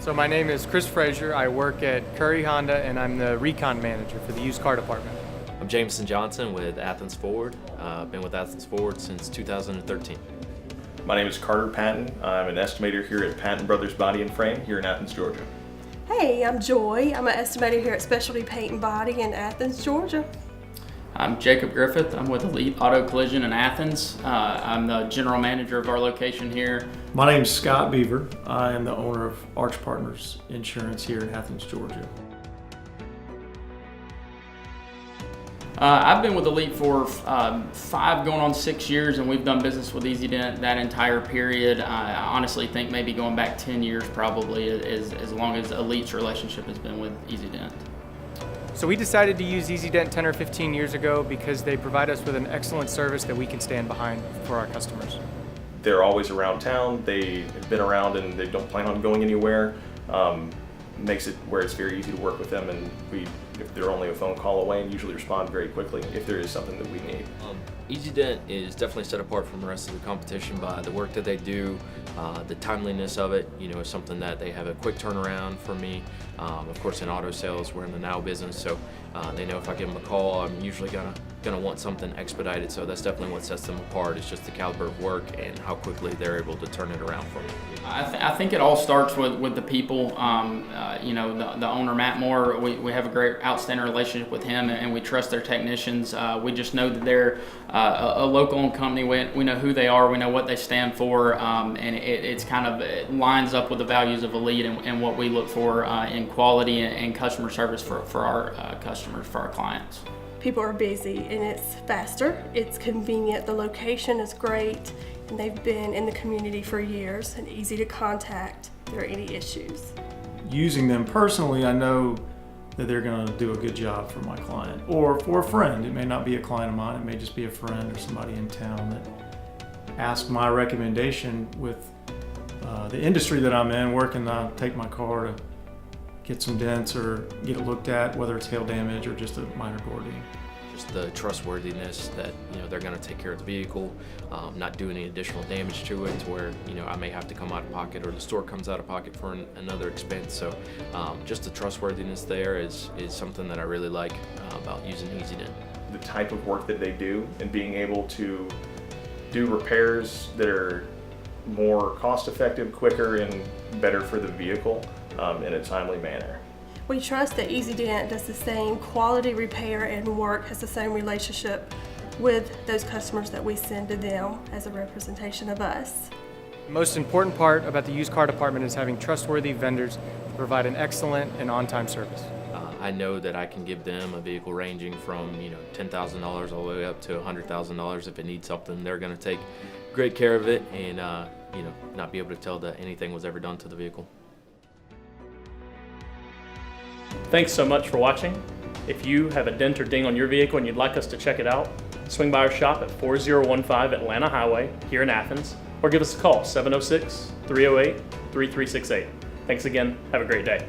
So my name is Chris Frazier. I work at Curry Honda and I'm the recon manager for the used car department. I'm Jameson Johnson with Athens Ford. I've been with Athens Ford since 2013. My name is Carter Patton. I'm an estimator here at Patton Brothers Body and Frame here in Athens, Georgia. Hey, I'm Joy. I'm an estimator here at Specialty Paint and Body in Athens, Georgia. I'm Jacob Griffith. I'm with Elite Auto Collision in Athens. I'm the general manager of our location here. My name is Scott Beaver. I am the owner of Arch Partners Insurance here in Athens, Georgia. I've been with Elite for 5 going on 6 years, and we've done business with EZ DENT that entire period. I honestly think maybe going back 10 years probably as long as Elite's relationship has been with EZ DENT. So we decided to use EZ DENT 10 or 15 years ago because they provide us with an excellent service that we can stand behind for our customers. They're always around town. They have been around and they don't plan on going anywhere. Makes it where it's very easy to work with them, and if they're only a phone call away, and usually respond very quickly if there is something that we need. EZ DENT is definitely set apart from the rest of the competition by the work that they do, the timeliness of it. You know, is something that they have a quick turnaround for me. Of course, in auto sales, we're in the now business, so they know if I give them a call, I'm usually gonna want something expedited. So that's definitely what sets them apart. It's just the caliber of work and how quickly they're able to turn it around for me. I think it all starts with the people. You know, the owner, Matt Moore, we have a great, outstanding relationship with him, and we trust their technicians. We just know that they're a local-owned company. We know who they are, we know what they stand for, and it lines up with the values of Elite and what we look for in quality and customer service for our customers, for our clients. People are busy and it's faster, it's convenient, the location is great, and they've been in the community for years and easy to contact if there are any issues. Using them personally, I know that they're going to do a good job for my client or for a friend. It may not be a client of mine, it may just be a friend or somebody in town that asked my recommendation with the industry that I'm in, where can I take my car to get some dents or get it looked at, whether it's hail damage or just a minor gordine. Just the trustworthiness that, you know, they're going to take care of the vehicle, not do any additional damage to it to where, you know, I may have to come out of pocket or the store comes out of pocket for another expense. So just the trustworthiness there is something that I really like about using EZ DENT. The type of work that they do and being able to do repairs that are more cost effective, quicker, and better for the vehicle in a timely manner. We trust that EZ DENT does the same quality repair and work, has the same relationship with those customers that we send to them as a representation of us. The most important part about the used car department is having trustworthy vendors to provide an excellent and on-time service. I know that I can give them a vehicle ranging from, you know, $10,000 all the way up to $100,000. If it needs something, they're going to take great care of it and you know, not be able to tell that anything was ever done to the vehicle. Thanks so much for watching. If you have a dent or ding on your vehicle and you'd like us to check it out, swing by our shop at 4015 Atlanta Highway here in Athens, or give us a call, 706-308-3368. Thanks again. Have a great day.